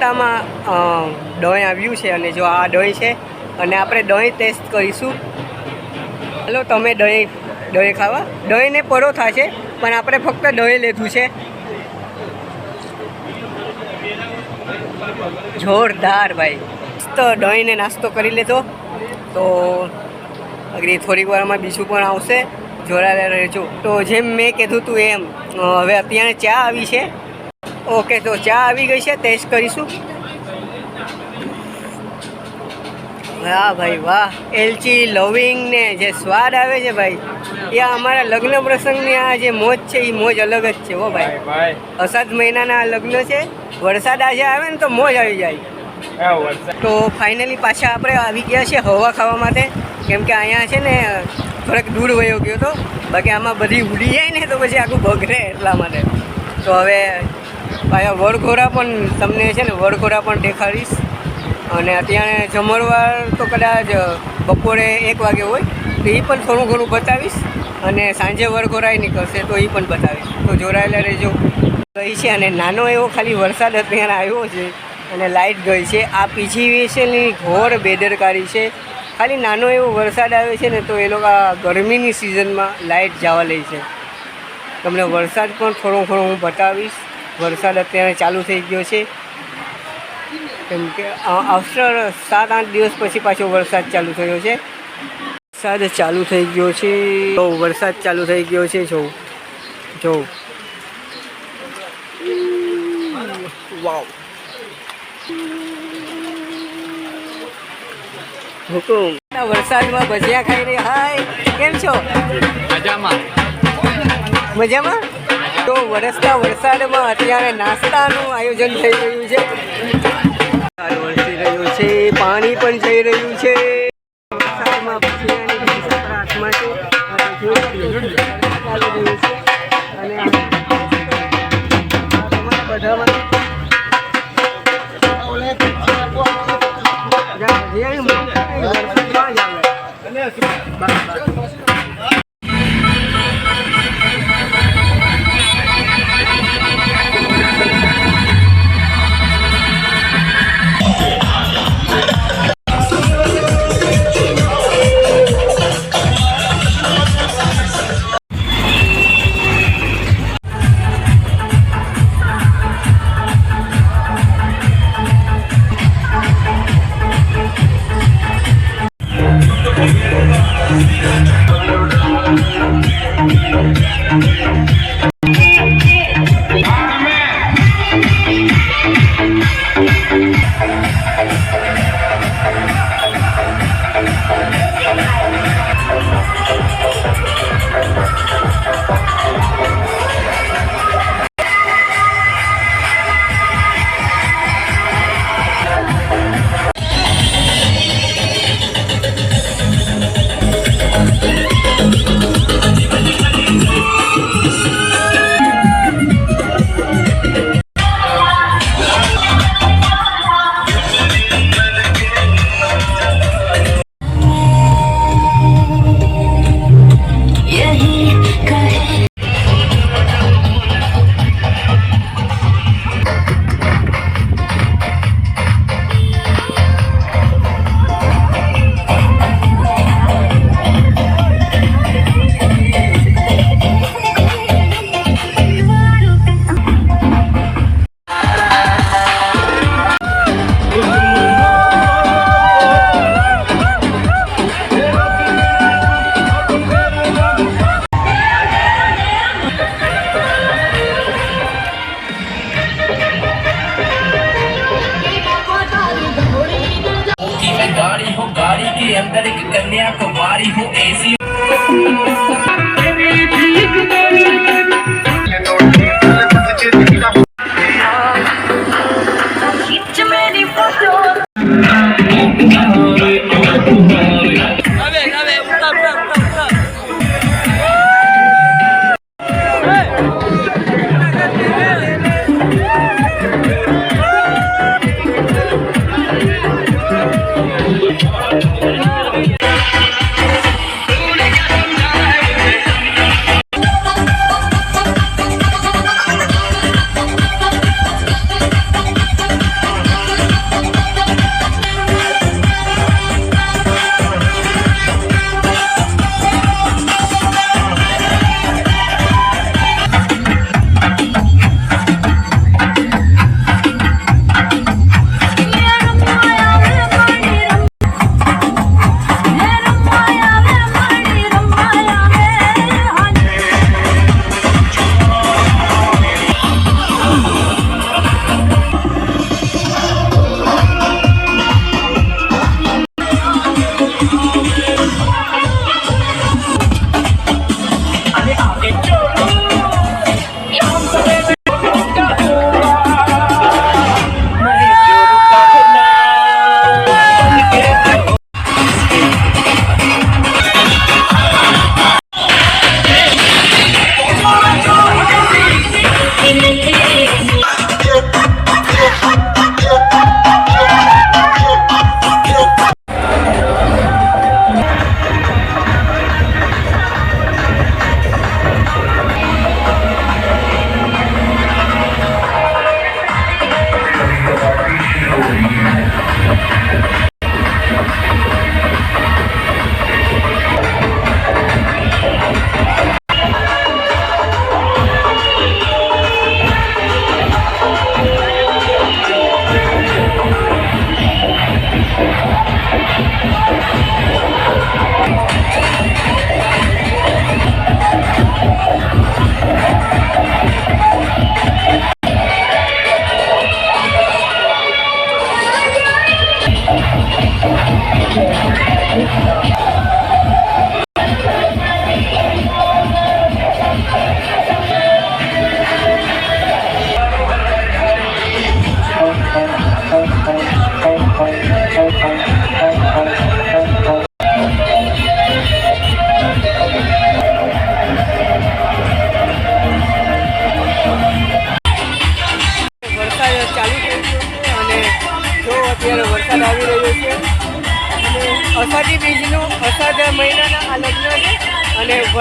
રસ્તામાં દહીં આવ્યું છે અને જો આ દહીં છે અને આપણે દહીં ટેસ્ટ કરીશું. હલો, તમે દહીં ખાવા? દહીં ને પરોઠા છે પણ આપણે ફક્ત દહીં લીધું છે. જોરદાર ભાઈ. તો દહીંને નાસ્તો કરી લેતો તો અગરી થોડીક વારમાં બીજું પણ આવશે. જોડાયેલા રહેજો. તો જેમ મેં કીધું હતું એમ હવે અત્યારે ચા આવી છે. ઓકે, તો ચા આવી ગઈ છે, ટેસ્ટ કરીશું. વાહ ભાઈ વાહ, એલચી લવિંગ ને જે સ્વાદ આવે છે ભાઈ, એ અમારા લગ્ન પ્રસંગની આ જે મોજ છે એ મોજ અલગ જ છે. હો ભાઈ, અષાઢ મહિનાના લગ્ન છે, વરસાદ આજે આવે ને તો મોજ આવી જાય. તો ફાઇનલી પાછા આપણે આવી ગયા છે હવા ખાવા માટે, કેમ કે અહીંયા છે ને થોડોક દૂર વયો ગયો હતો. બાકી આમાં બધી ઉડી જાય ને તો પછી આખું બગડે, એટલા માટે. તો હવે પાછા વડઘોડા પણ તમને છે ને વડઘોડા પણ દેખાડીશ. અને અત્યારે જમણવાર તો કદાચ બપોરે 1 વાગે હોય તો એ પણ થોડું ઘણું બતાવીશ. અને સાંજે વડઘોડાય નીકળશે તો એ પણ બતાવીશ. તો જોડાયેલા રહેજો. ગઈ છે અને નાનો એવો ખાલી વરસાદ અત્યારે આવ્યો છે અને લાઇટ ગઈ છે. આ પીજીવીએસએલની ઘોર બેદરકારી છે. ખાલી નાનો એવો વરસાદ આવે છે ને તો એ લોકો ગરમીની સિઝનમાં લાઇટ જવા લે છે. તમને વરસાદ પણ થોડો ઘણો હું બતાવીશ. વરસાદ અત્યારે ચાલુ થઈ ગયો છે, કેમ કે આફ્ટર 7-8 દિવસ પછી પાછો વરસાદ ચાલુ થયો છે. વરસાદ ચાલુ થઈ ગયો છે. વરસાદ ચાલુ થઈ ગયો છે. જો વાવ, હુકુમ. વરસાદમાં ભજીયા ખાઈ રહી. હાય, કેમ છો? મજામાં. તો વરસતા વરસાદમાં અત્યારે નાસ્તાનું આયોજન થઈ રહ્યું છે. વરસી રહ્યું છે, પાણી પણ જઈ રહ્યું છે. વરસાદમાં ભજીયાની હાથમાં છે અને બધામાં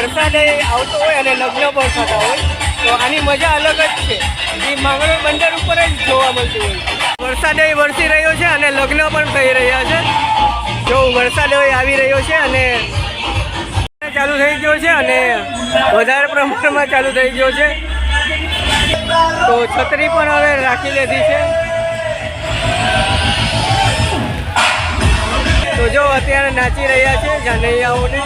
વરસાદ આવતો હોય અને લગ્ન પણ થતા હોય તો આની મજા અલગ જ છે. એ માંગરોળ બંદર ઉપર જ જોવા મળતું હોય. વરસાદ વરસી રહ્યો છે અને લગ્ન પણ થઈ રહ્યા છે. જો વરસાદ આવી રહ્યો છે અને ચાલુ થઈ ગયો છે અને વધારે પ્રમાણમાં ચાલુ થઈ ગયો છે. તો છત્રી પણ હવે રાખી લીધી છે. તો જો અત્યારે નાચી રહ્યા છે જાનૈયાઓને.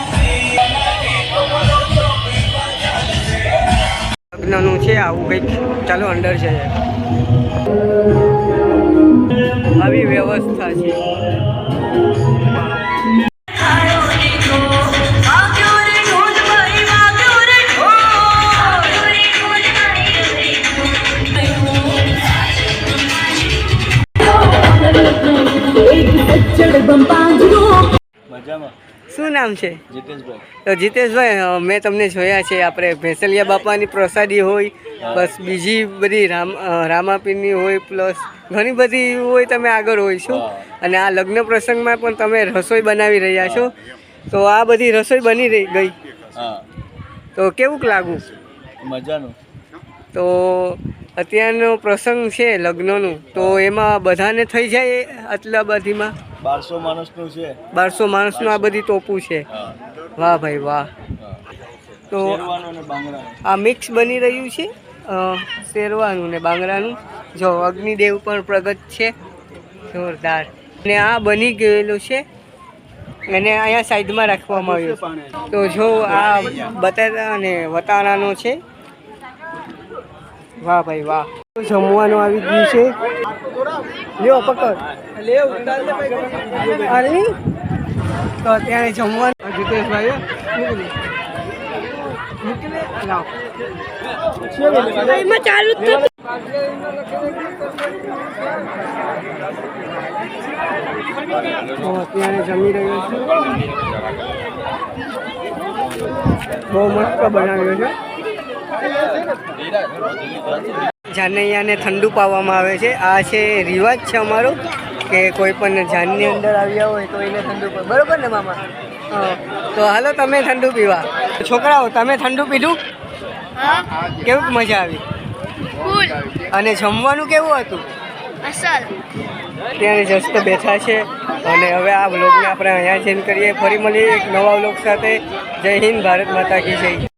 લગ્નનું છે આવું કંઈક. ચાલો અંદર છે આવી વ્યવસ્થા છે. શું નામ છે? જીતેશભાઈ. તો જીતેશભાઈ, મેં તમને જોયા છે આપણે ભેંસલિયા બાપાની પ્રસાદી હોય, બસ બીજી બધી રામાપીરની હોય, પ્લસ ઘણી બધી હોય, તમે આગળ હોય છો અને આ લગ્ન પ્રસંગમાં પણ તમે રસોઈ બનાવી રહ્યા છો. તો આ બધી રસોઈ બની ગઈ તો કેવું લાગુ? મજાનું. તો અત્યારનો પ્રસંગ છે લગ્નનું, તો એમાં બધાને થઈ જાય આટલા બધીમાં? 1200 માણસનું છે. 1200 માણસનું આ બધી ટોપું છે. વાહ ભાઈ વાહ. તો આ મિક્સ બની રહ્યું છે શેરવાનું ને બાંગડાનું. જો અગ્નિદેવ પણ પ્રગટ છે, જોરદાર. ને આ બની ગયેલું છે અને અહીંયા સાઈડમાં રાખવામાં આવ્યું. તો જો આ બટાટા અને વટાણાનો છે. વાહ ભાઈ વાહ. જમવાનું આવી ગયું છે. લ્યો પકડ. તો અત્યારે જમવાનું જીતેશભાઈ ચાલુ અત્યારે જમી રહ્યો છું. બહુ મસ્ત બનાવ્યો છે. જાનૈયાને ઠંડુ પાવામાં આવે છે. આ છે રિવાજ છે અમારો કે કોઈ પણ જાનની અંદર આવ્યા હોય તો એને ઠંડુ પાવ. બરોબર ને મામા? તો હાલો તમે ઠંડુ પીવા. છોકરાઓ તમે ઠંડુ પીધું? કેવું મજા આવી? અને જમવાનું કેવું હતું? ત્યારે જસ્ટ બેઠા છે અને હવે આ વ્લોગને આપણે અહીંયા જ એન્ડ કરીએ. ફરી મળીએ એક નવા વ્લોગ સાથે. જય હિન્દ, ભારત માતા કી જય.